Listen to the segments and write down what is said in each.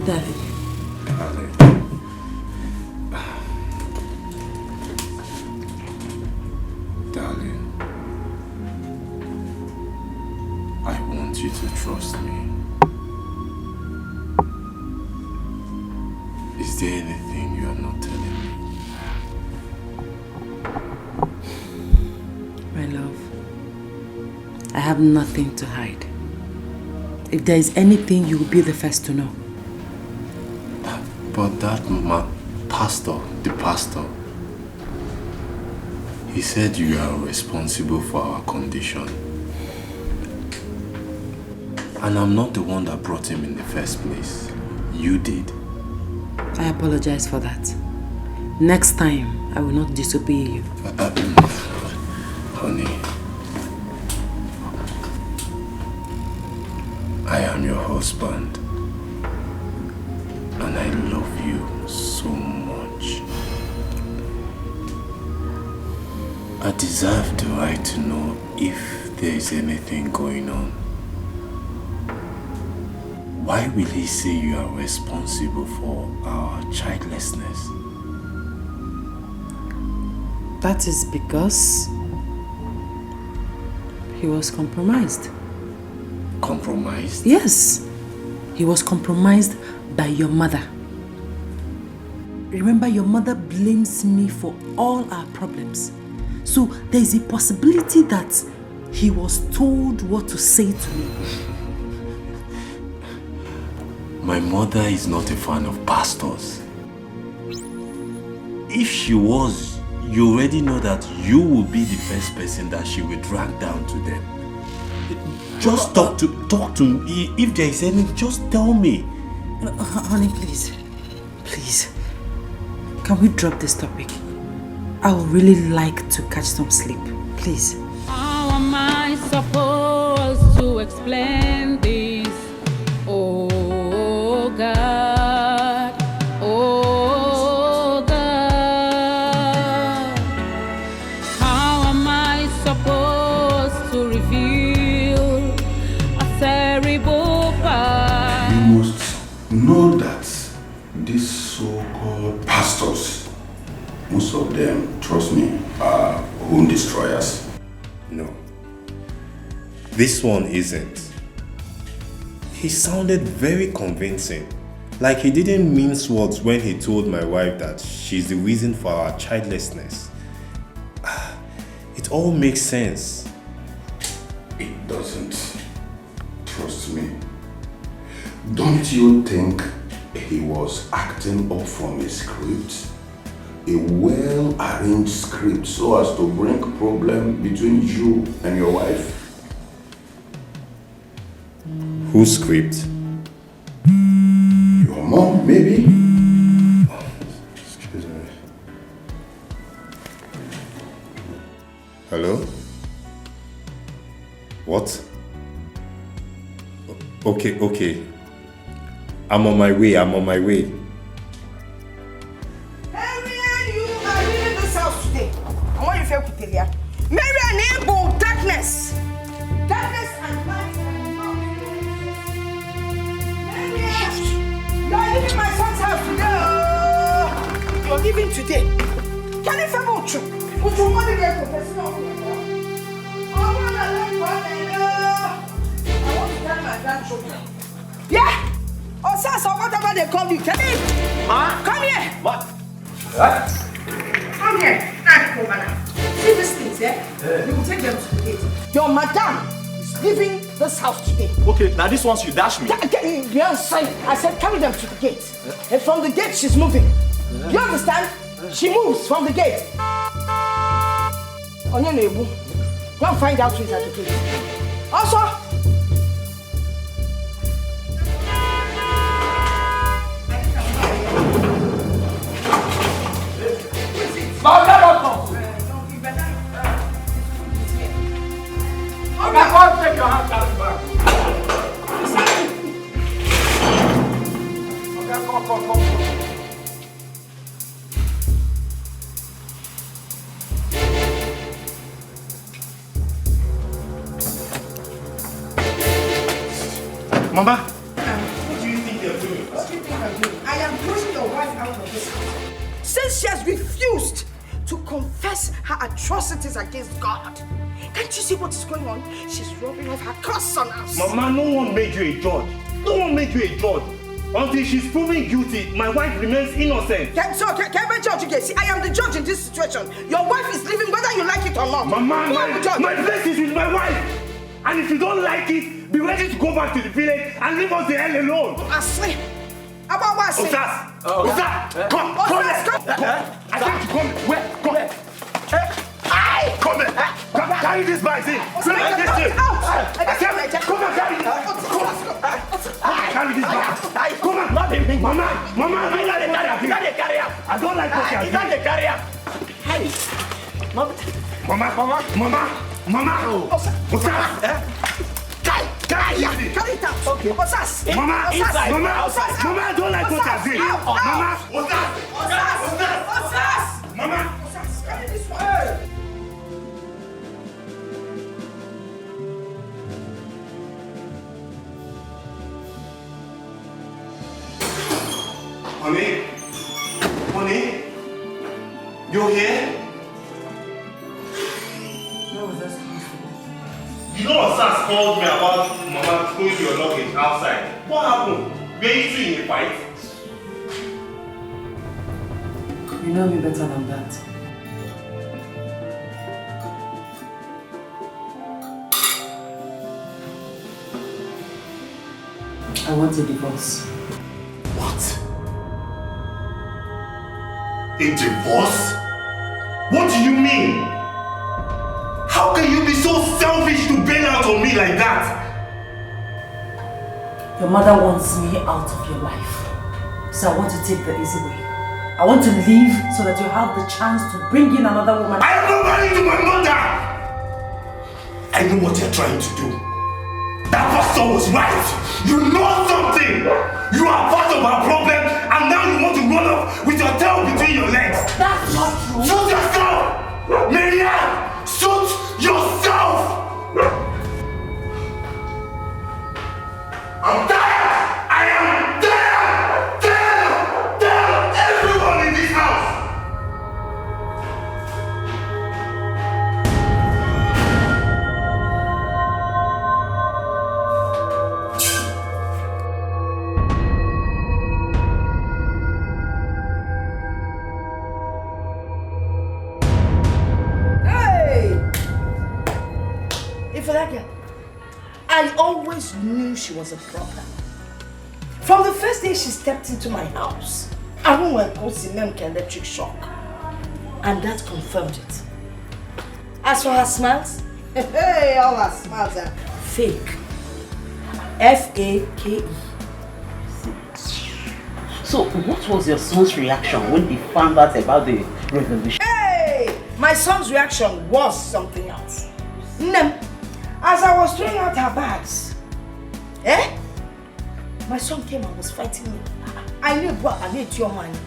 Darling. Darling. Darling. I want you to trust me. Is there anything you are not telling me? My love, I have nothing to hide. If there is anything, you will be the first to know. But that pastor, the pastor, he said you are responsible for our condition. And I'm not the one that brought him in the first place. You did. I apologize for that. Next time, I will not disobey you. Honey, I am your husband. And I love you so much. I deserve the right to know if there is anything going on. Why will he say you are responsible for our childlessness? That is because he was compromised. Compromised? Yes. He was compromised by your mother. Remember, your mother blames me for all our problems. So there is a possibility that he was told what to say to me. My mother is not a fan of pastors. If she was, you already know that you will be the first person that she will drag down to them. Just talk to me. If there is any, just tell me. Honey, please. Please. Can we drop this topic? I would really like to catch some sleep. Please. How am I supposed to explain this? Oh God. Oh God. How am I supposed to reveal a terrible part? You must know that these so-called pastors, most of them, trust me, are home destroyers. No. This one isn't. He sounded very convincing. Like he didn't mince words when he told my wife that she's the reason for our childlessness. It all makes sense. It doesn't. Trust me. Don't you think he was acting up from a script? A well-arranged script so as to bring problem between you and your wife? Whose script? Your mom, maybe? Excuse me. Hello? What? Okay. I'm on my way. Miriam, you are leaving this house today. And what you feel with Elia? Miriam, enable darkness. Darkness and light and love. Miriam, you are leaving my son's house today. You're leaving today. Can you feel what you want to get to personal? I want to tell my grandchildren. Yeah? Or Sasa, whatever they call you. Come in. Ma? Come here. What? Come here. Now, madam. See these things, eh? You will take them to the gate. Your madam is leaving this house today. Okay, now this ones you dash me. Yes, I said carry them to the gate. And from the gate, she's moving. You understand? She moves from the gate. On your neighbor. Go and find out who is at the gate. Also, Take your hands out of the bag. Okay, come. Mama, what do you think you're doing? am doing? I am pushing your wife out of this house. Since she has refused to confess her atrocities against God. Can't you see what is going on? She's rubbing off her curse on us. Mama, no one made you a judge. No one made you a judge. Until she's proven guilty, my wife remains innocent. Can I judge again? See, I am the judge in this situation. Your wife is leaving whether you like it or not. Mama, my place is with my wife. And if you don't like it, be ready to go back to the village and leave us the hell alone. I swear. About what I say? Osas, come here. I said to come. Where? Come here. Come here. Carry this bag, see. Out. I said, come and carry this. Carry this bag. Come on. Mama, I don't like what you're doing. Hey. Mama. Osas. Carry it out. Okay. Osas. Mama, inside. Mama, I don't like what you're doing. Mama, Osas. Mama. Osas, carry this one. Honey, you here? You know Osas called me about Mama throwing your luggage outside. What happened? Were you two in a fight? You know me better than that. I want a divorce. What? A divorce? What do you mean? How can you be so selfish to bail out on me like that? Your mother wants me out of your life. So I want to take the easy way. I want to leave so that you have the chance to bring in another woman. I am not married to my mother! I know what you're trying to do. That pastor was right. You know something. You are part of our problem and now you want to run off with your tail between your legs. That's not true. Shoot yourself! Miriam! Shoot yourself! I'm tired! I am tired! Tired! Everyone in this house! I always knew she was a problem. From the first day she stepped into my house, I went to see electric shock. And that confirmed it. As for her smiles, hey, all her smiles are fake. F-A-K-E. So, what was your son's reaction when he found out about the revolution? Hey! My son's reaction was something else. As I was throwing out her bags, my son came and was fighting me. I knew what I need your money.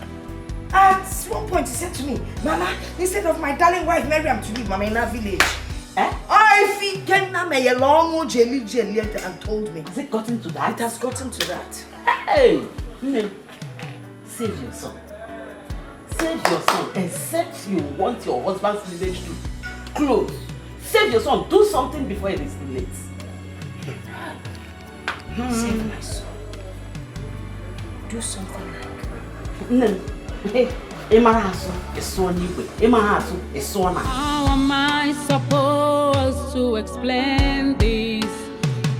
At one point he said to me, Mama, instead of my darling wife Miriam to leave Mama in our village, I think a long jelly and told me. Has it gotten to that? It has gotten to that. Hey! Save your son. Save your son. Except you want your husband's village to close. Save your son. Do something before it is too late. Save my son. Do something like. How am I supposed to explain this?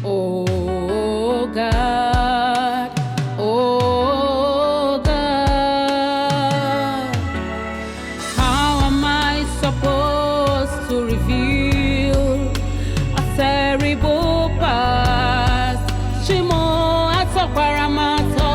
Oh God, oh God. How am I supposed to reveal a terrible past? Shimo Atokwaramata.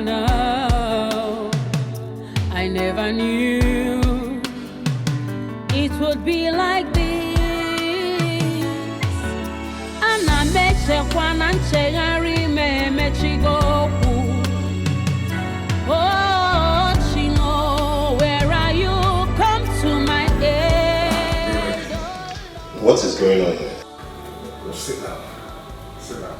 know. I never knew it would be like this. And I met Shekwan and Chegari me Chigoku. Oh, Chino, where are you? Come to my aid. What is going on here? Well, sit down. Sit down.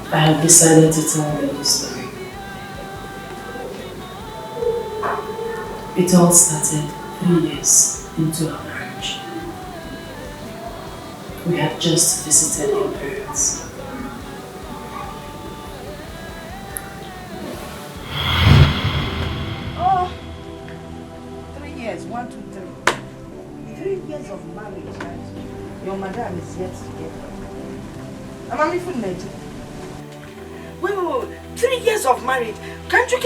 I have decided to tell the whole story. It all started 3 years into our marriage. We had just visited your parents. Oh, 3 years, 1, 2, 3. 3 years of marriage, right? Your madam is yet to get pregnant. I'm only from Nigeria. Wait. 3 years of marriage. Can't you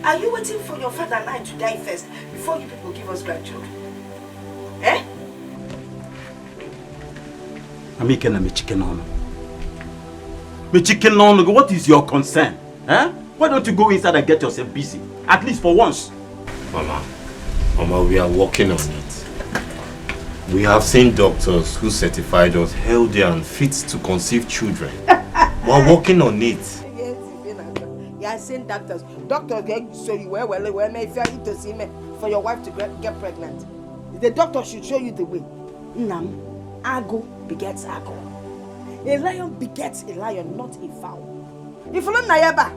are you waiting for your father and I to die first before you people give us grandchildren? Eh? I'm making me chicken on. Me chicken on. What is your concern? Eh? Why don't you go inside and get yourself busy? At least for once. Mama, we are working on it. We have seen doctors who certified us healthy and fit to conceive children. We are working on it. You are saying doctors. Doctors get show you where if you are to see me for your wife to get pregnant. The doctor should show you the way. Nam, Ago begets Ago. A lion begets a lion, not a fowl. If you don't Nayaba,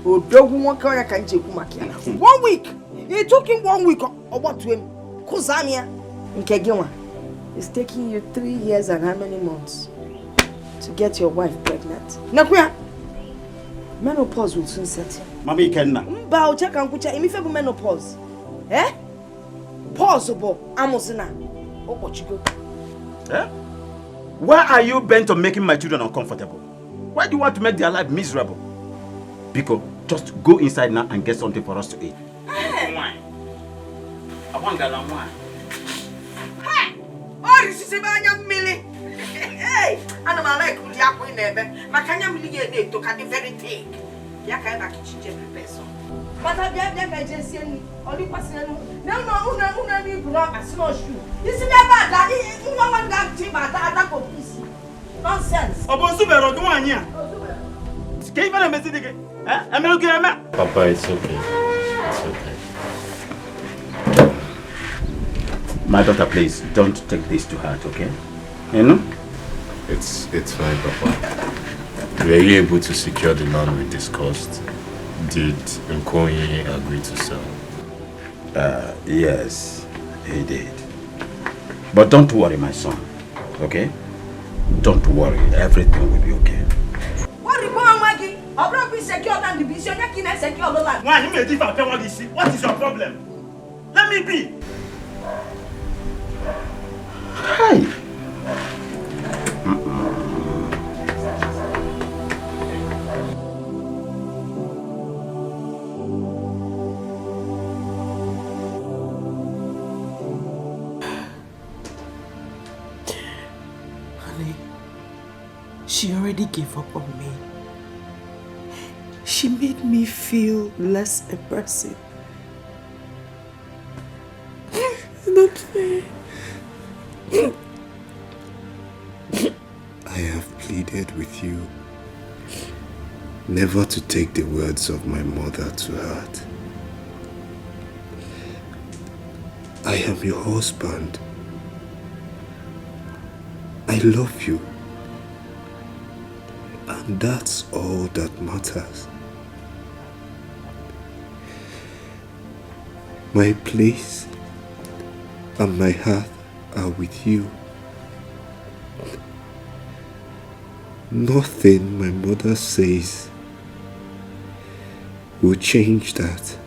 oh dog won't carry a kanji kumakia. 1 week. It took him 1 week or what to him. Kuzania in Kegima. It's taking you 3 years and how many months to get your wife pregnant? Nakuya. Menopause will soon set in. Mama, you can now. Mba, check and kucha. Imife menopause. Eh? Pause obo. Amosina. Okochiko. Eh? Why are you bent on making my children uncomfortable? Why do you want to make their life miserable? Because just go inside now and get something for us to eat. Hey! I want that wine. Hey! Oh, this is a young Millie. Hey! And I'm like, the apple in there. Makanya Millie to cut the very thick. Yaka back in every person. But I have a just only person. No, you block as no shoe. This is never that. You know what that tip at that of peace. Nonsense. About Subero, do one here. Give me a message. Eh? I'm looking at me. Papa, it's okay. It's okay. My daughter, please don't take this to heart, okay? You know? It's fine, Papa. Were you able to secure the land we discussed? Did Nkoyi agree to sell? Yes, he did. But don't worry, my son, okay? Don't worry, everything will be okay. What is going Maggie? I'm not being secure than the vision. You can't secure the land. Why you may differ from what you see? What is your problem? Let me be. Hi. She already gave up on me. She made me feel less a person. Not fair. I have pleaded with you never to take the words of my mother to heart. I am your husband. I love you. And that's all that matters. My place and my heart are with you. Nothing my mother says will change that.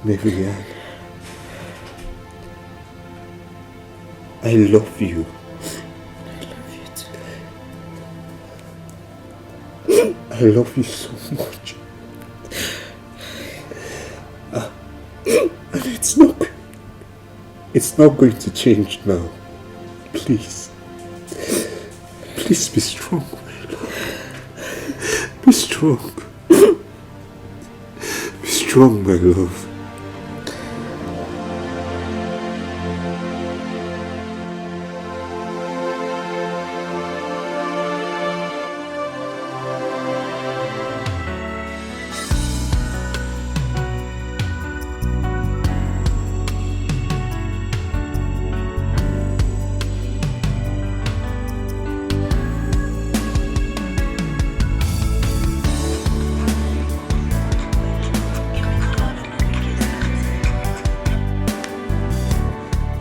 Miriam, I love you. I love you so much. And it's not going to change now. Please. Please be strong, my love. Be strong. Be strong, my love.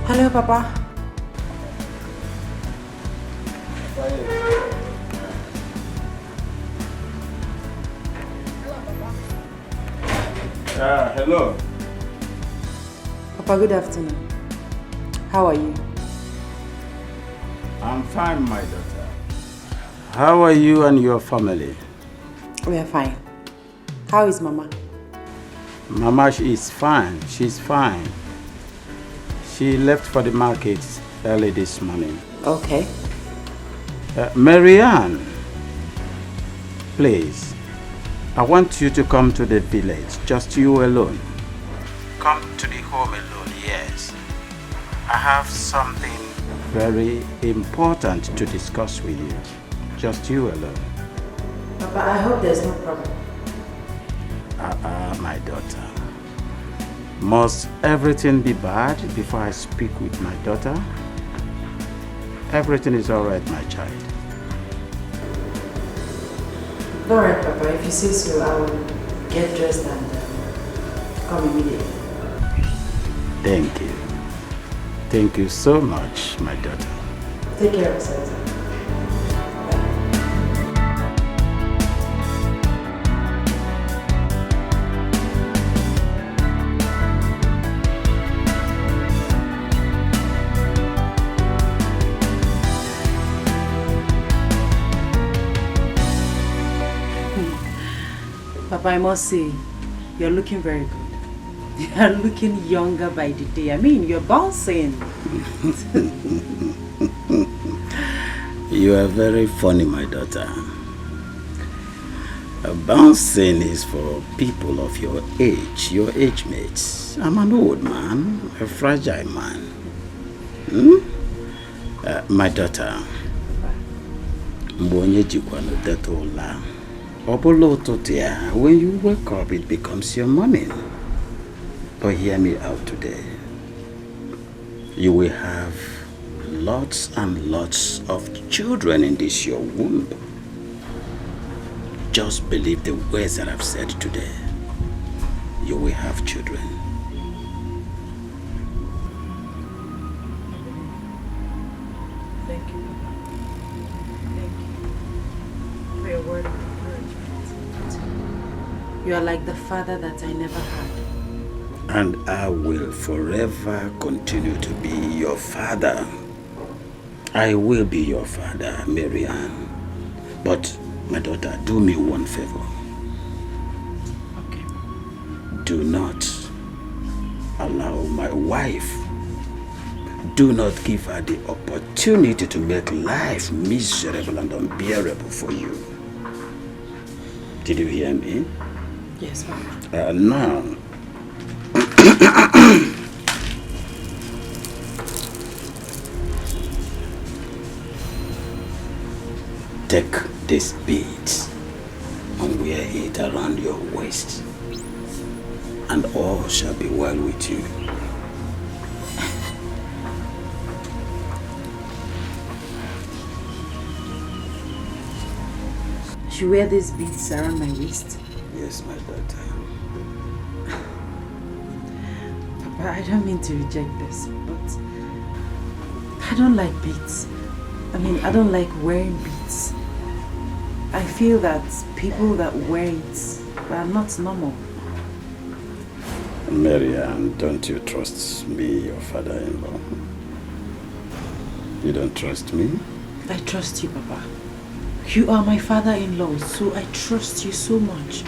Hello, Papa. Hello. Papa, good afternoon. How are you? I'm fine, my daughter. How are you and your family? We are fine. How is Mama? Mama is fine. She's fine. She left for the market early this morning. Okay. Miriam, please, I want you to come to the village, just you alone. Come to the home alone, yes. I have something very important to discuss with you, just you alone. Papa, I hope there's no problem. My daughter. Must everything be bad before I speak with my daughter? Everything is alright, my child. Alright, Papa. If you say so, I will get dressed and come immediately. Thank you. Thank you so much, my daughter. Take care of yourself. Papa, I must say, you're looking very good. You're looking younger by the day. I mean, you're bouncing. You are very funny, my daughter. Bouncing is for people of your age mates. I'm an old man, a fragile man. My daughter, when you wake up, it becomes your morning. But hear me out today. You will have lots and lots of children in this your womb. Just believe the words that I've said today. You will have children. Thank you. Thank you for your word of encouragement. You are like the father that I never had. And I will forever continue to be your father. I will be your father, Miriam. But, my daughter, do me one favor. Okay. Do not allow my wife, do not give her the opportunity to make life miserable and unbearable for you. Did you hear me? Yes, Mama. Now, take this bead and wear it around your waist, and all shall be well with you. I should wear these beads around my waist? Yes, my daughter. Papa, I don't mean to reject this, but I don't like beads. I mean, I don't like wearing beads. I feel that people that wear it are not normal. Miriam, don't you trust me, your father-in-law? You don't trust me? I trust you, Papa. You are my father-in-law, so I trust you so much.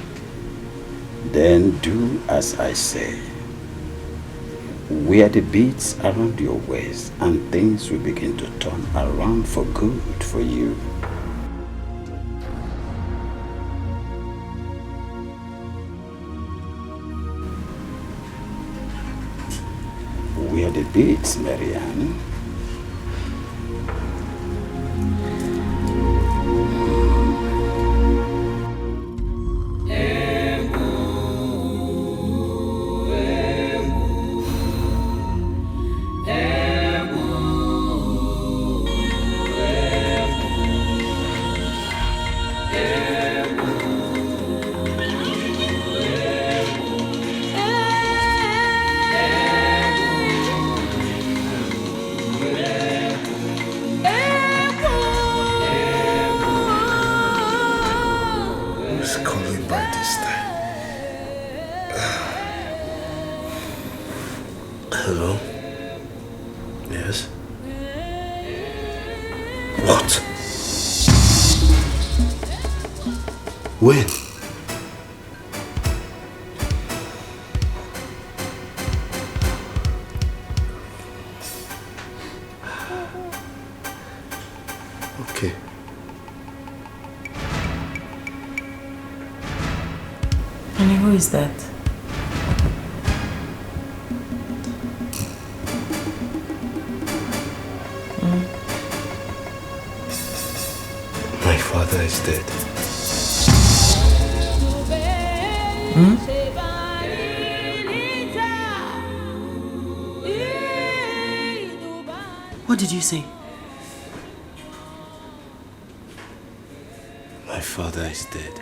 Then do as I say. Wear the beads around your waist and things will begin to turn around for good for you. Wear the beads, Miriam. When? Okay. Honey, who is that? My father is dead. What did you say? My father is dead.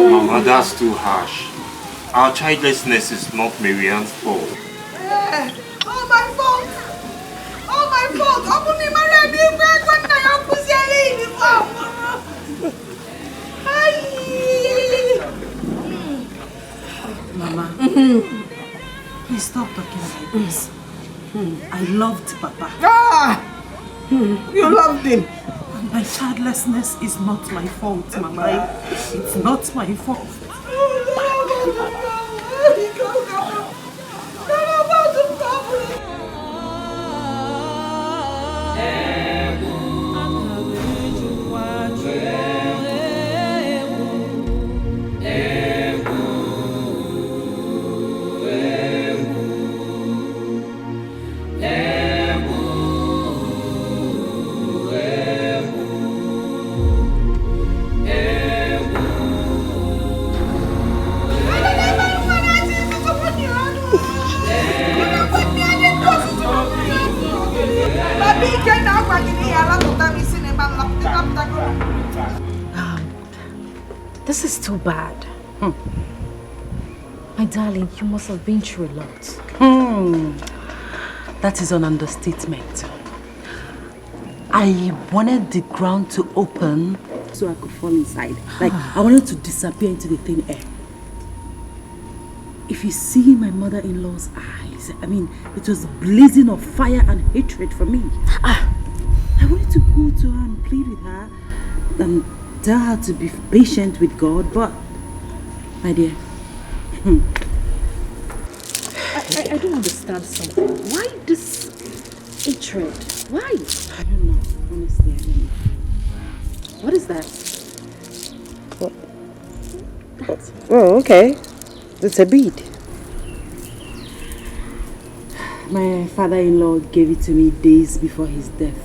Mama, that's too harsh. Our childlessness is not Miriam's fault. Oh, my fault! Oh, my fault! Mama, please stop talking like this. I loved Papa. You loved him. And my childlessness is not my fault, Mama. It's not my fault. No! This is too bad. My darling, you must have been through a lot. That is an understatement. I wanted the ground to open so I could fall inside. Like, I wanted to disappear into the thin air. If you see my mother-in-law's eyes, I mean, it was blazing of fire and hatred for me. I wanted to go to her and plead with her and tell her to be patient with God, but, my dear, I don't understand something. Why this hatred? Why? I don't know. Honestly, I don't know. What is that? What? Oh, okay. It's a bead. My father-in-law gave it to me days before his death.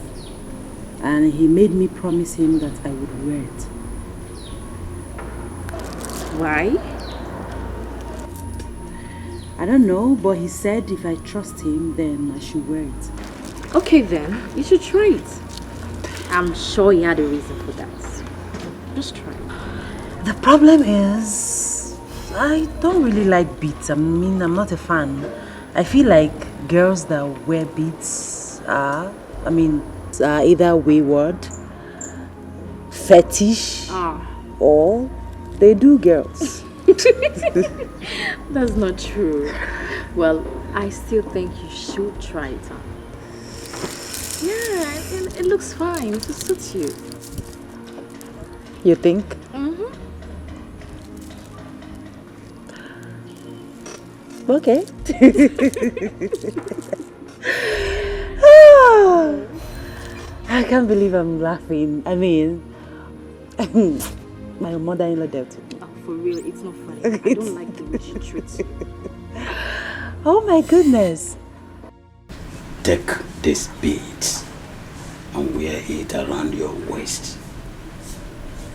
And he made me promise him that I would wear it. Why? I don't know, but he said if I trust him, then I should wear it. Okay then, you should try it. I'm sure he had a reason for that. Just try it. The problem is, I don't really like beads. I mean, I'm not a fan. I feel like girls that wear beads are either wayward, fetish, or they do girls. That's not true. Well, I still think you should try it on. Yeah, it looks fine. It suits you. You think? Okay. I can't believe I'm laughing. I mean, my mother-in-law dealt with me. Oh, for real, it's not funny. I don't like the way she treats you. Oh my goodness. Take this bead and wear it around your waist,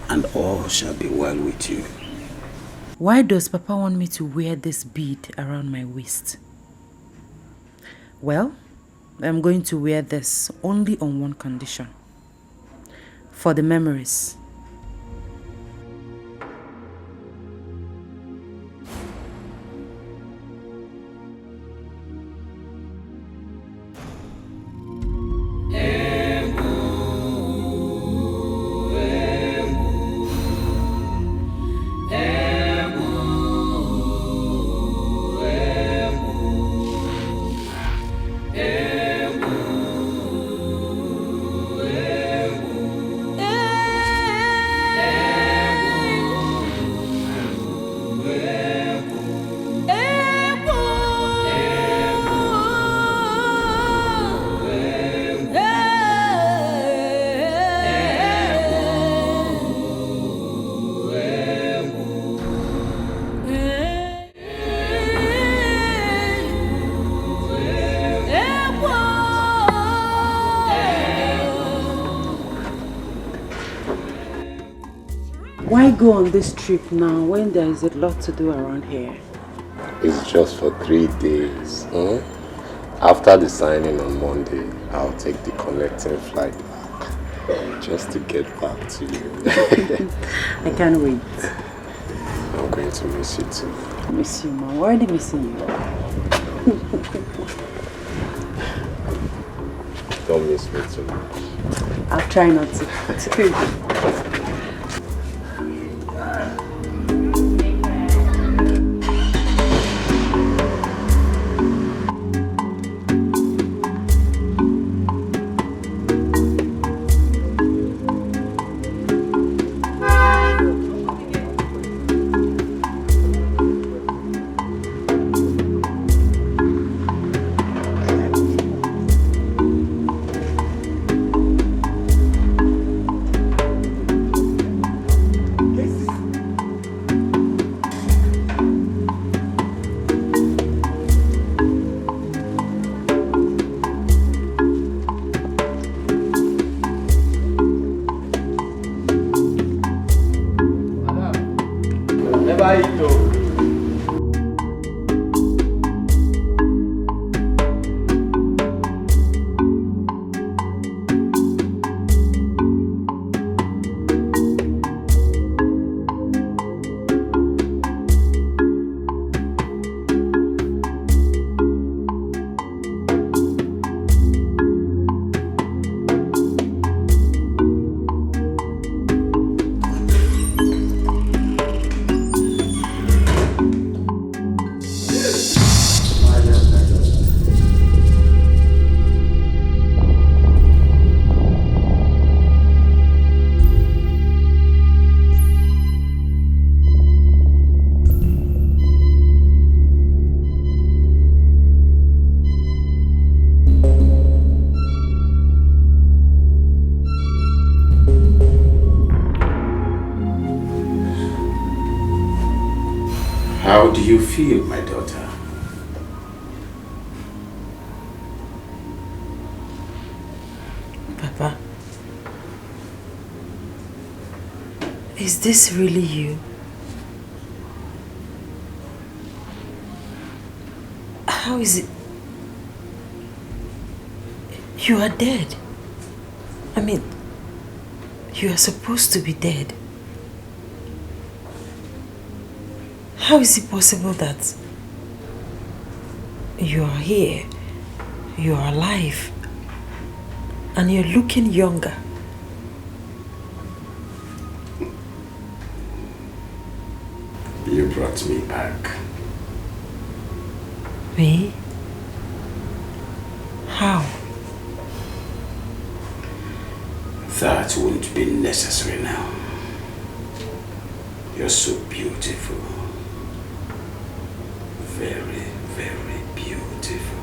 and all shall be well with you. Why does Papa want me to wear this bead around my waist? Well, I'm going to wear this only on one condition. For the memories. Why go on this trip now when there is a lot to do around here? It's just for 3 days. After the signing on Monday, I'll take the connecting flight back. Just to get back to you. I can't wait. I'm going to miss you too. I miss you, Mom. I'm already missing you. Don't miss me too much. I'll try not to. How do you feel, my daughter? Papa, is this really you? How is it? You are dead. I mean, you are supposed to be dead. How is it possible that you are here, you are alive, and you're looking younger? You brought me back. Me? How? That won't be necessary now. You're so beautiful. Very, very beautiful.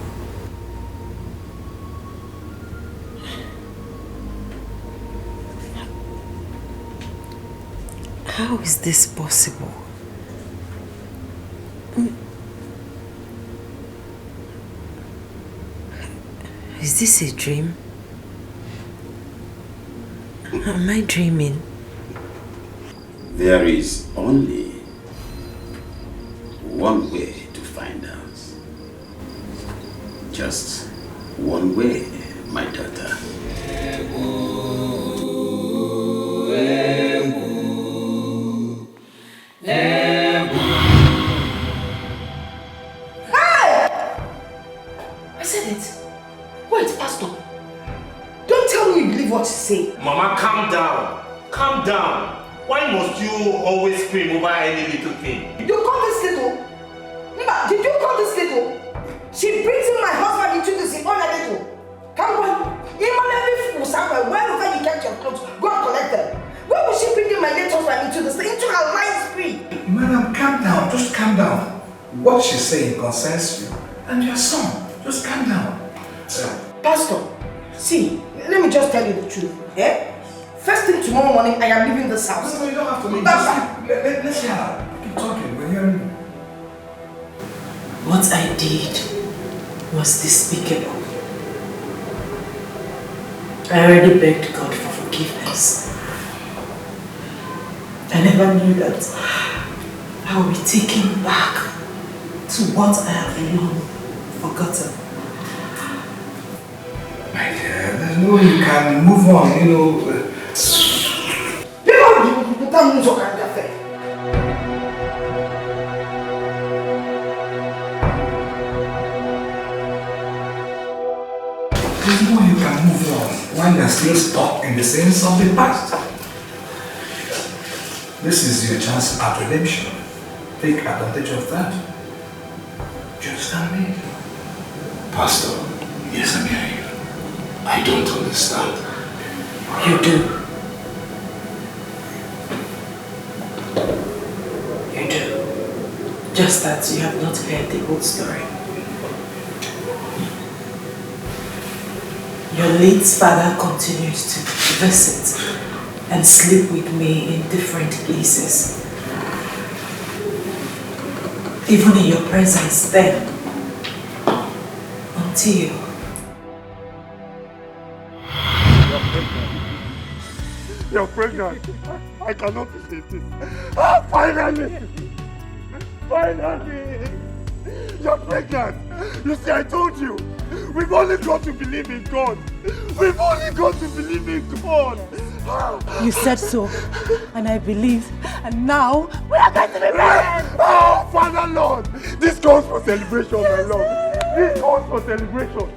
How is this possible? Is this a dream? Am I dreaming? There is only one way to find out. Just one way, my daughter. Mama, calm down. Calm down. Why must you always scream over any little thing? Did you call this little? Mba, did you call this little? She brings in my husband into this on a little. Come on. Wherever you get your clothes, go and collect them. Why would she bring in my late husband into this, into her life spree? Madam, calm down. Just calm down. What she's saying concerns you and your son. Just calm down. Pastor, see, let me just tell you the truth. Eh? First thing tomorrow morning, I am leaving this house. No, you don't have to leave. Let's hear her. Keep talking. We're hearing you. What I did was despicable. I already begged God for forgiveness. I never knew that I would be taken back to what I have long forgotten. My dear, there's no way you can move on, you know. There's no way you can move on while you're still stuck in the sins of the past. This is your chance at redemption. Take advantage of that. Do you understand me? Pastor, yes, I'm hearing you. I don't understand. You do. You do. Just that you have not heard the whole story. Your late father continues to visit and sleep with me in different places. Even in your presence then. Until You're pregnant. I cannot believe this. Ah, finally! Finally! You're pregnant. You see, I told you. We've only got to believe in God. We've only got to believe in God. You said so, and I believed, and now we are going to be married. Oh, Father Lord, this calls for celebration, my Lord. This calls for celebration.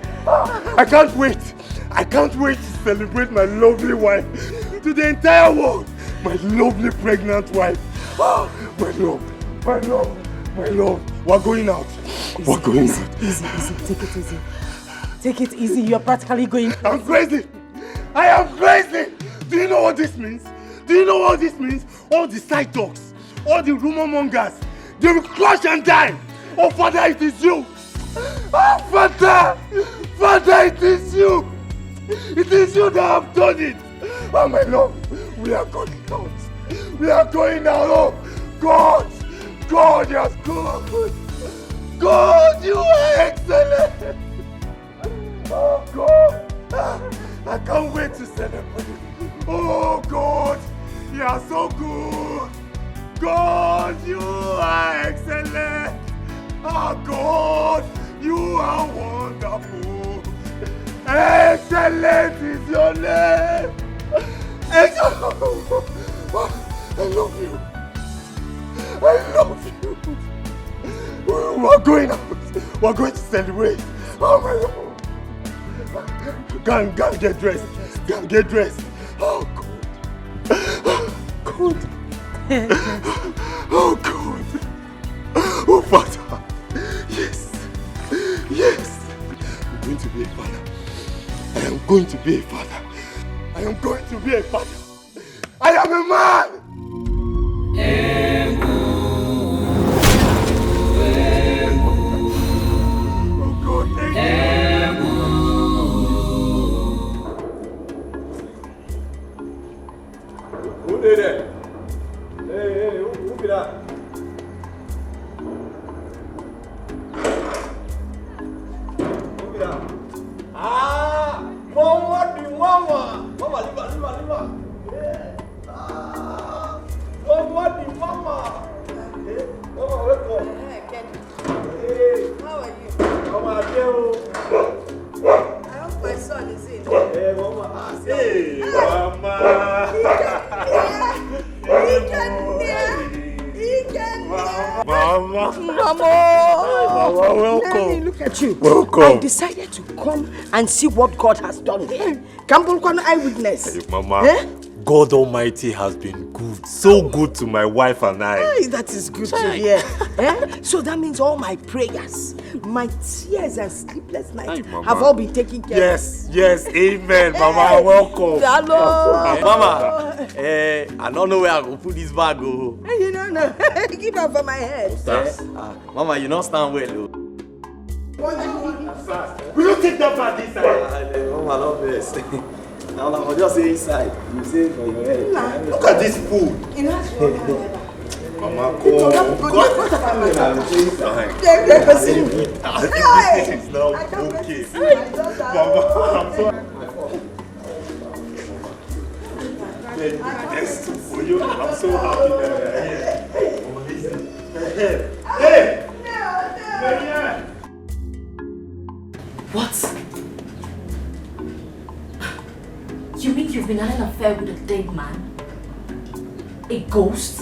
I can't wait. I can't wait to celebrate my lovely wife to the entire world. My lovely pregnant wife. Oh, my love, my love, my love. We're going out. We're going out. Easy, take it easy. Take it easy, you're practically going crazy. I'm crazy. I am crazy. Do you know what this means? Do you know what this means? All the side talks, all the rumor mongers, they will crush and die. Oh, Father, it is you. Oh, Father, Father, it is you. It is you that have done it. Oh, my Lord, we are going out. We are going out. Oh, God, God, yes, good. God, you are excellent. Oh, God. I can't wait to celebrate. Oh, God, you are so good. God, you are excellent. Oh, God, you are wonderful. Excellent is your name. Excellent. I love you. I love you. We're going out. We're going to celebrate. Oh my Lord. Go and get dressed. Go and get dressed. Oh God. God. Oh God. Oh Father. Yes. Yes. I'm going to be a father. I am going to be a father. I am going to be a father. I am a man. Oh God, thank you. Who did it? Hey, who did that? Who did that? Ah, Mama, the Mama. Mama, Lima. Yeah. Ah, Mama, the Mama. Hey, Mama, welcome. Hey, how are you? Mama, I hope my son is in. Hey, Mama. Hey, Mama. He can hear. Mama. Mama, welcome. Look at you. Welcome. I decided to come and see what God has done here. Campbell, eyewitness. Hey, Mama. God Almighty has been good, so good to my wife and I. Hey, that is good to hear. So that means all my prayers, my tears and sleepless nights have all been taken care of. Yes, amen. Mama, welcome. Hello. Mama, I don't know where I go put this bag. Oh. You don't know. Give her for my head. Mama, you don't stand well. Will you take that bag inside? Mama, I love this. Now, I'll just say inside. You say it for your head. Look at this food. Mama, come. What about me? Everything is now okay. Mama, I'm sorry. Yes, for you. I'm so happy that you're here. Hey! Miriam! What? You mean you've been having an affair with a dead man? A ghost?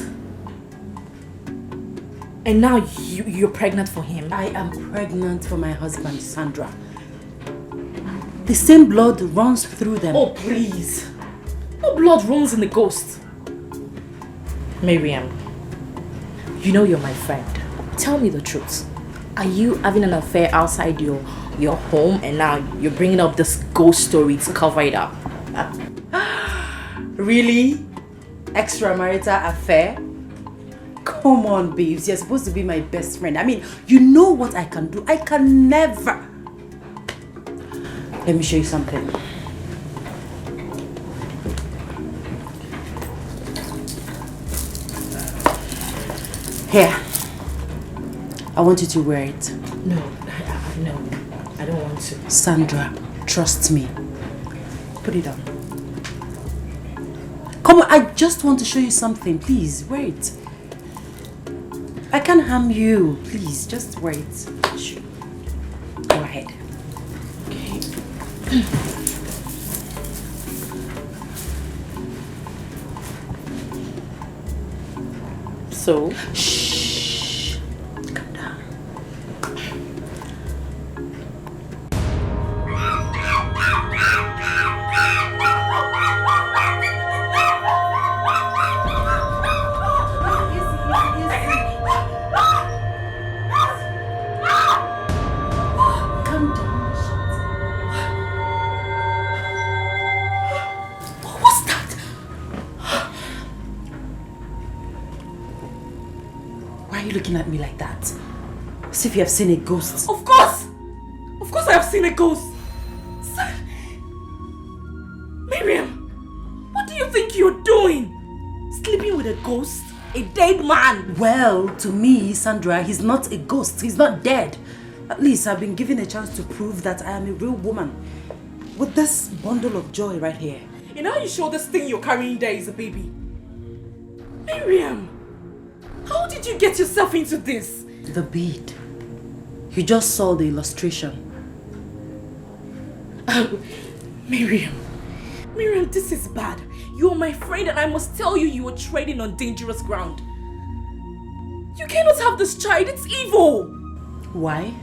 And now you're pregnant for him? I am pregnant for my husband, Sandra. The same blood runs through them. Oh, please. No blood runs in the ghost. Miriam, you know you're my friend. Tell me the truth. Are you having an affair outside your home and now you're bringing up this ghost story to cover it up? Really? Extramarital affair? Come on, babes. You're supposed to be my best friend. I mean, you know what I can do. I can never. Let me show you something. Here. I want you to wear it. No, I don't want to. Sandra, trust me. Put it on. Come on, I just want to show you something. Please, wear it. I can't harm you. Please, just wear it. Go ahead. Okay. So? Shh. Calm down. Looking at me like that, as if you have seen a ghost. Of course I have seen a ghost. Miriam, what do you think you're doing? Sleeping with a ghost? A dead man. Well, to me, Sandra, he's not a ghost. He's not dead. At least I've been given a chance to prove that I am a real woman. With this bundle of joy right here. You know you sure this thing you're carrying there is a baby? Miriam, how did you get yourself into this? The bead. You just saw the illustration. Oh, Miriam, this is bad. You're my friend and I must tell you you are treading on dangerous ground. You cannot have this child, it's evil. Why?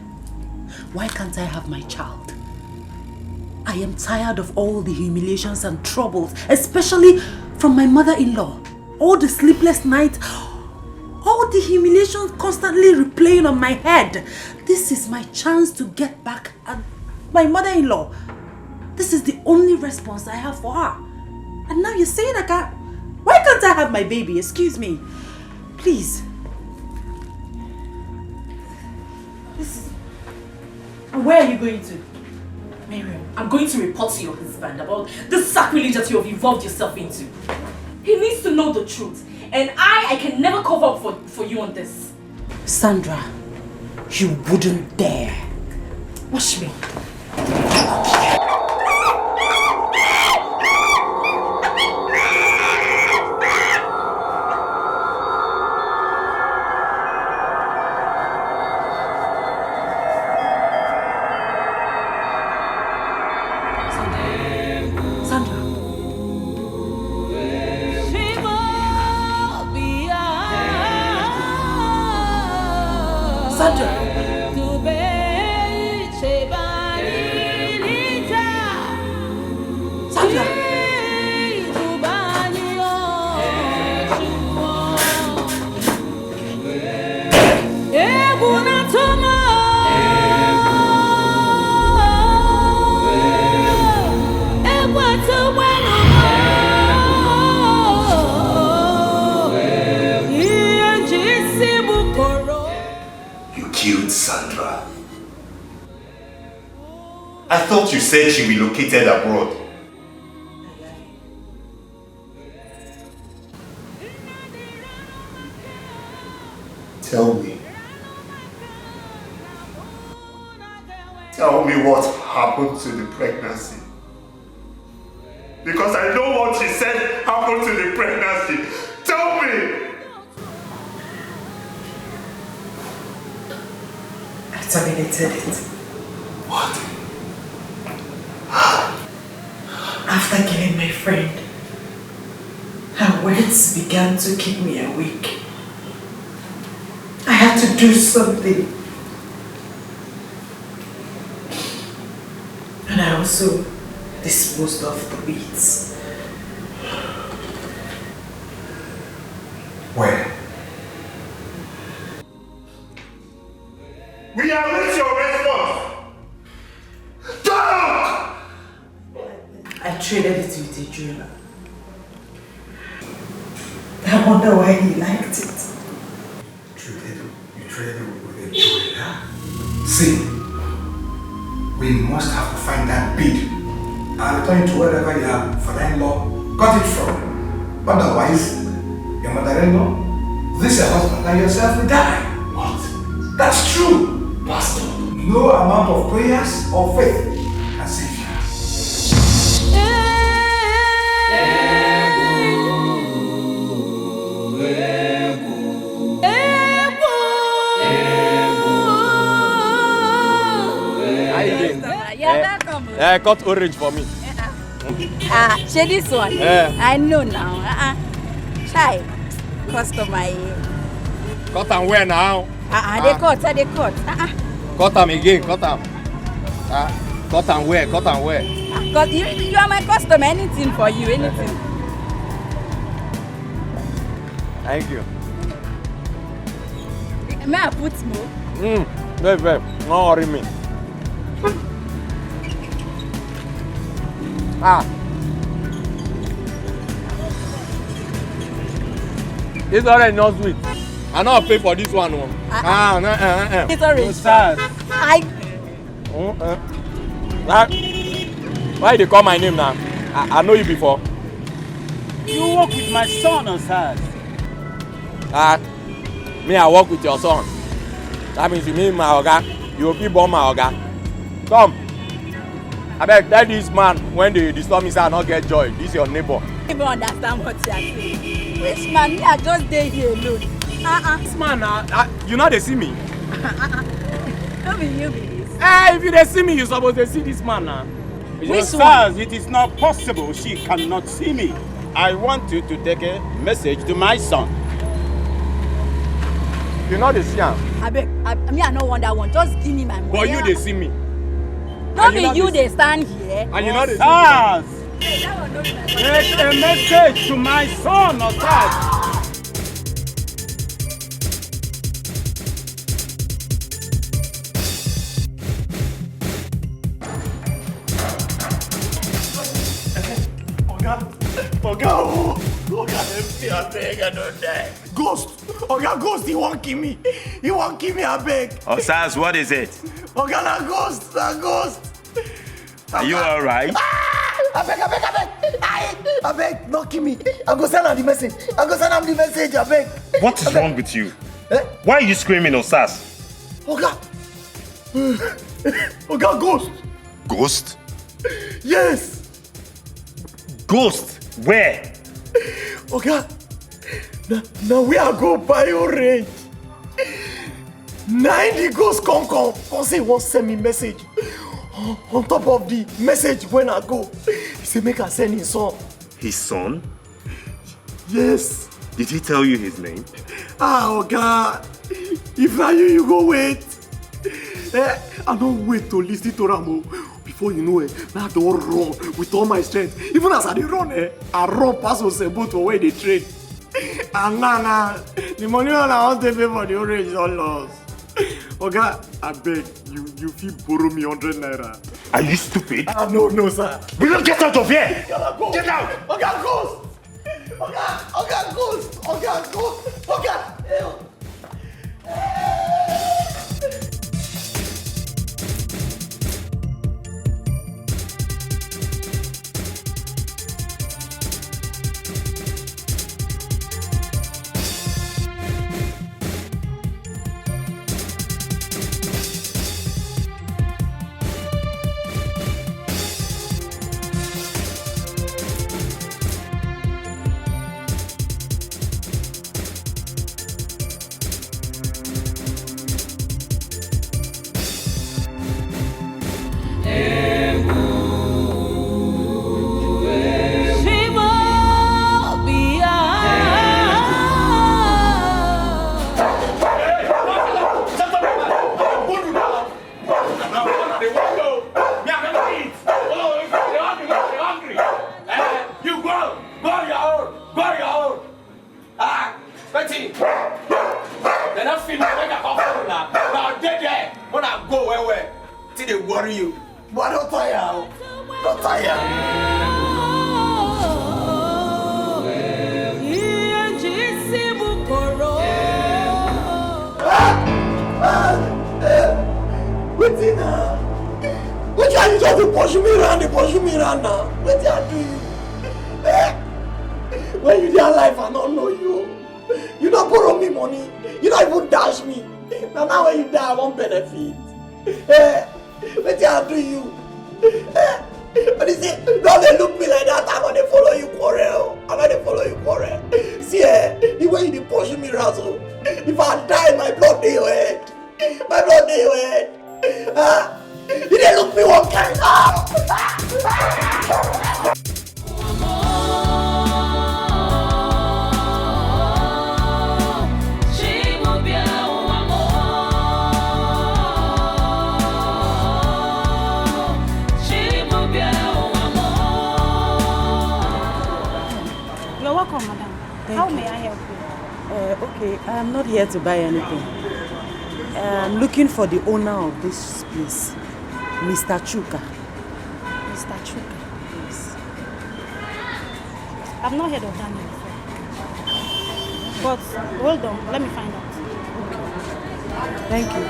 Why can't I have my child? I am tired of all the humiliations and troubles, especially from my mother-in-law. All the sleepless nights, all the humiliations constantly replaying on my head. This is my chance to get back at my mother-in-law. This is the only response I have for her. And now you're saying I can't... Why can't I have my baby? Excuse me. Please. Where are you going to? Miriam, I'm going to report to your husband about this sacrilege that you have involved yourself into. He needs to know the truth. And I can never cover up for you on this. Sandra, you wouldn't dare. Watch me. I thought you said she relocated abroad. Tell me. Tell me what happened to the pregnancy. Because I know what she said happened to the pregnancy. Tell me! I terminated it. What? After killing my friend, her words began to keep me awake. I had to do something. And I also disposed of the beads. Where? We are with your response! Talk! I traded it with a jeweler. I wonder why he liked it. You traded it with a jeweler? See, we must have to find that bead and return it to wherever your father-in-law got it from. Otherwise, your mother-in-law, this your husband and yourself will die. What? That's true. Pastor. No amount of prayers or faith can save you. Cut orange for me. Share this one. I know now. Chai, customer. Cut and where now? They cut. Cut them again, cut them. Cut and where? Cause you are my customer. Anything for you, anything. Thank you. May I put smoke? Very. No worry me. This orange not sweet. I not pay for this one. No. It's orange. Why they call my name now? I know you before. You work with my son on SARS. Me, I work with your son. That means you mean my oga. You will be born my oga. Come. I beg, tell this man when they disturb me say I not get joy. This is your neighbor. I don't even understand what you are saying. Which man? Me, I just stay here alone. This man, you know they see me. Don't be you, be this. If you they see me, you supposed to see this man now. Which one? It is not possible. She cannot see me. I want you to take a message to my son. You know they see him. I don't want that one. Just give me my money. But you they see me. Don't be you they stand here. And you know they see me. Take a message to my son, Osas. Oga, empty, I beg, I don't die. Ghost! Oga, Ghost, he won't kill me. He won't kill me, I beg. Osas, what is it? Oga, na ghost. Are you alright? I beg, not kill me. I go send him the message. I beg. What is wrong with you? Why are you screaming, Osas? Oga! Oga, ghost! Ghost? Yes! Ghost? Where? Oga, now we are go buy orange. Now the ghost come say he won't send me message. On top of the message when I go, he say make I send his son. His son? Yes. Did he tell you his name? Oga, if I you go wait. I don't wait to listen to Ramo. Before you know it, now I don't run with all my strength. Even as I run, I run past Osebo to where they trade. And now, the money I want to pay for the orange is all lost. Oga, I beg, you feel borrow me 100 naira. Are you stupid? No, sir. We don't get out of here! Get out! Oga, ghost! Oga, ghost! Oga! I'm not here to buy anything. I'm looking for the owner of this place, Mr. Chuka. Mr. Chuka? Yes. I've not heard of that name before. But hold on, let me find out. Okay. Thank you.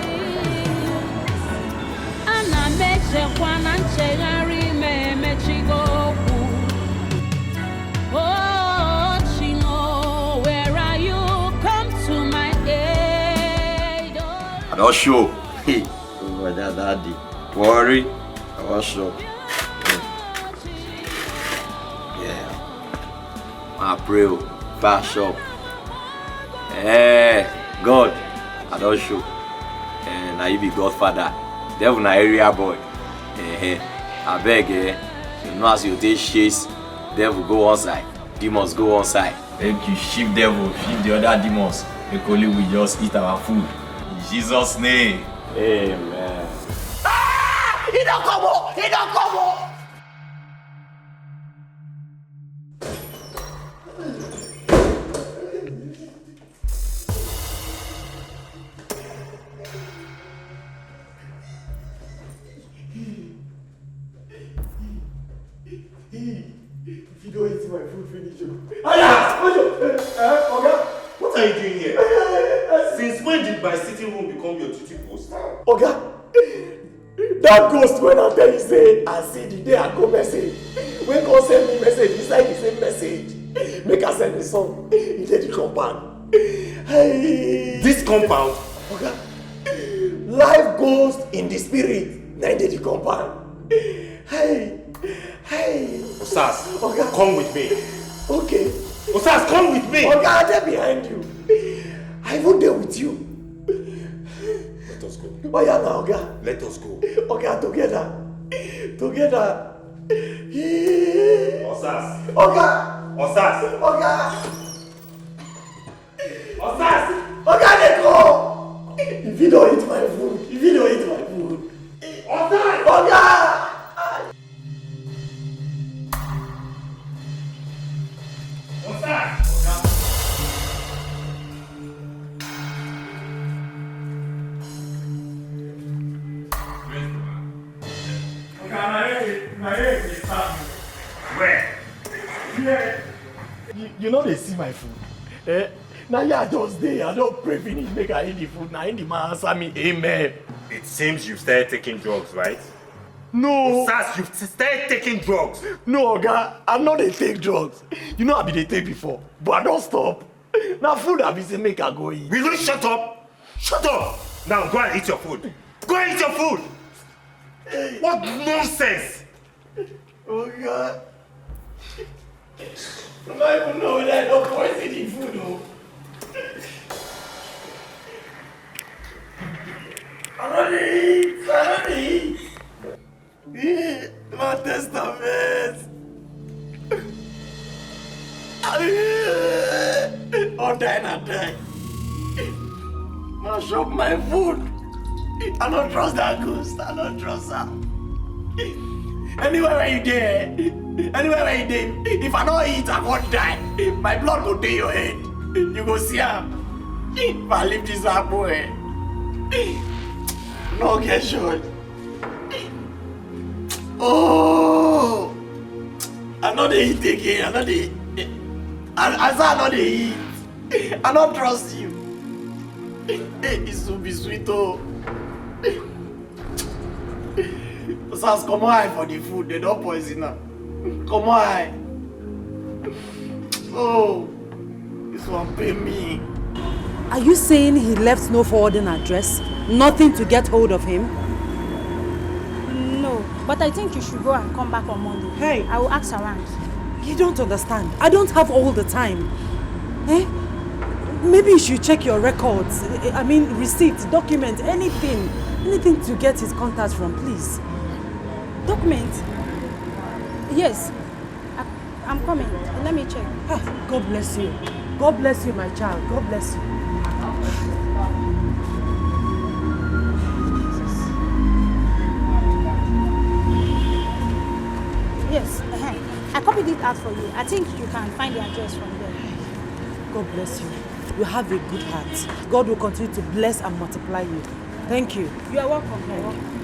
Oh, Chino, where are you? Come don't show. Hey, over there, daddy. Worry, I don't show. Yeah. I pray, fast shop. Eh, God, I don't show. Now you be Godfather. Devil na area boy. I beg, you know as you take chase, devil go one side, demons go one side. Make you shift devil, shift the other demons. Make only we just eat our food. In Jesus' name. Amen. Ah! He don't come on! He don't come on! If you don't eat my food, finish you. Oga, what are you doing here? Since when did my sitting room become your duty post? Oga, that ghost when I tell you say, I see the day I go message. When God send me message, inside the same message. Make I send the song. He did the compound. Hey. This compound? Oga, life goes in the spirit. Now did the compound. Hey. Hey. Osas, Oga, come with me. Okay. Osas, come with me. Oga, I'm there behind you. I won't there with you. Let us go. Oh yeah, now, Oga. Let us go. Oga, together. Together. Osas. Oga. Osas. Oga. Osas. Oga, let go. If you don't eat my food. If you don't eat my food. Osas. Oga. Where? Yeah. You know they see my food. Eh? Now yeah, just there. I don't pray finish, make I eat the food. Now in the man answer me, amen. It seems you've started taking drugs, right? No. Osas, you've started taking drugs. No, Oga, I know they take drugs. You know I be they take before, but I don't stop. Now food I be say make I go eat. Will you shut up? Shut up! Now go and eat your food. Go and eat your food! What nonsense! Oh God. I don't even know whether I don't poison the food though. I don't eat. My testament. All die and die. I shop my food. I don't trust that ghost. I don't trust her. Anywhere where you there, anywhere where you there, if I don't eat, I won't die. My blood go to your head. You go see her. If I leave this up, boy, no get shot. Oh, I know they eat again. I know they. I say I know they eat. I don't trust you. It will be sweet, oh. Sas, come on for the food. They don't poison her. Come on. Oh, this one pay me. Are you saying he left no forwarding address? Nothing to get hold of him? No, but I think you should go and come back on Monday. Hey. I will ask around. You don't understand. I don't have all the time. Eh? Maybe you should check your records. I mean, receipts, documents, anything. Anything to get his contacts from, please. Documents? Yes. I'm coming. Let me check. Ah, God bless you. God bless you, my child. God bless you. Yes. I copied it out for you. I think you can find the address from there. God bless you. You have a good heart. God will continue to bless and multiply you. Thank you. You are welcome. You are welcome.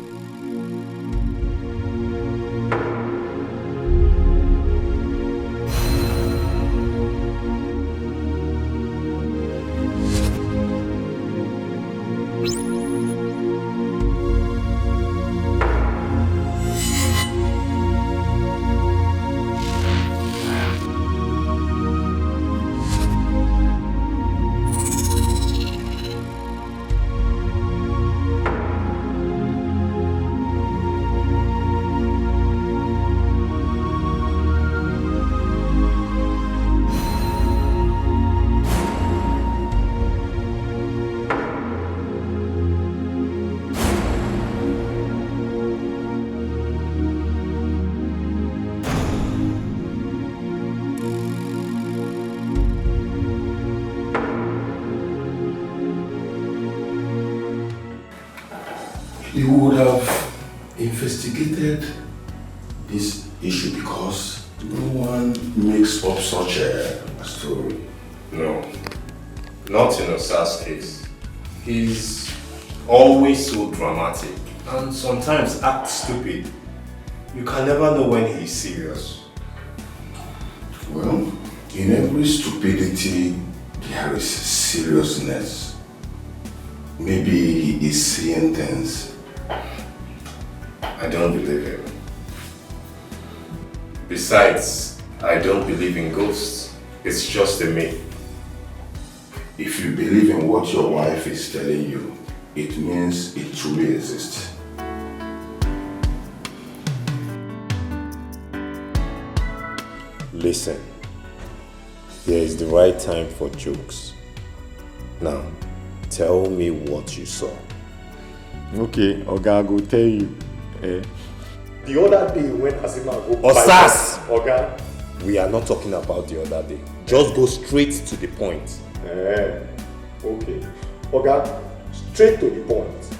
would have investigated this issue because no one makes up such a story. No, not in Osa's case. He's always so dramatic and sometimes acts stupid. You can never know when he's serious. Well, in every stupidity, there is seriousness. Maybe he is seeing things. I don't believe him. Besides, I don't believe in ghosts. It's just a myth. If you believe in what your wife is telling you, it means it truly exists. Listen, here is the right time for jokes. Now, tell me what you saw. Okay, Oga, I go tell you. The other day when Asima go Osas! Oga. We are not talking about the other day. Just go straight to the point. Okay. Oga, straight to the point.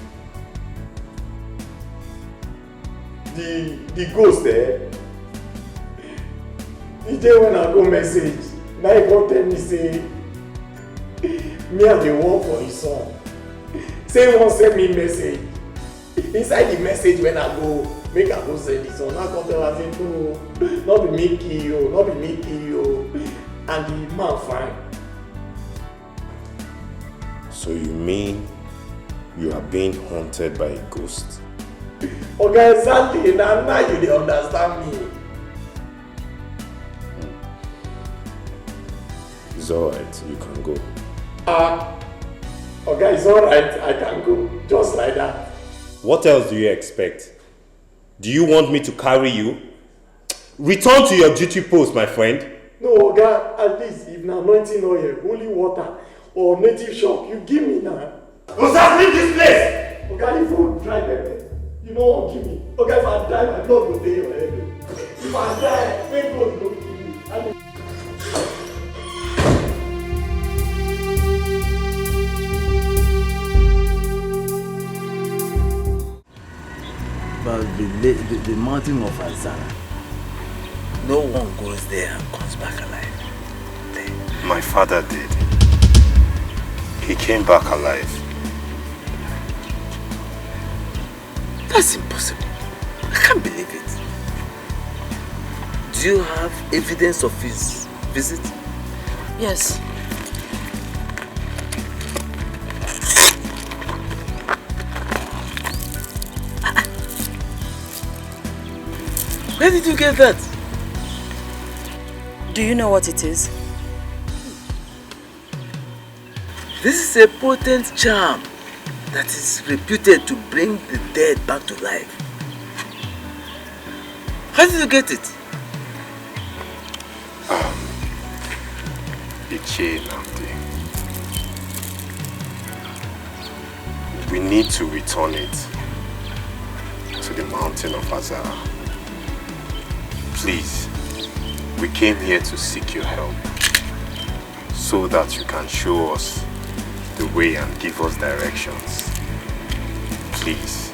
The ghost there, the day when I go message, now he go tell me say, me and the one for his son. Say he won't send me message. Inside the message when I go, make I go send the son. I come tell her say, no, not be me kill you, not be me kill you. And the man fine. So you mean you are being haunted by a ghost? Okay, exactly. Now you dey understand me. It's alright, you can go. Okay, it's alright, I can go. Just like that. What else do you expect? Do you want me to carry you? Return to your duty post, my friend. No, Oga, at least if na anointing oil, holy water, or native shock, you give me now. Osa, leave this place! Oga, if you try pepper, you no wan give me. Oga, if I die, my blood go dey your head. If I die, make God no kill me. But the mountain of Azara, no one goes there and comes back alive. My father did. He came back alive. That's impossible. I can't believe it. Do you have evidence of his visit? Yes. Where did you get that? Do you know what it is? This is a potent charm that is reputed to bring the dead back to life. How did you get it? Ichie Namdi. We need to return it to the mountain of Azara. Please, we came here to seek your help so that you can show us the way and give us directions. Please.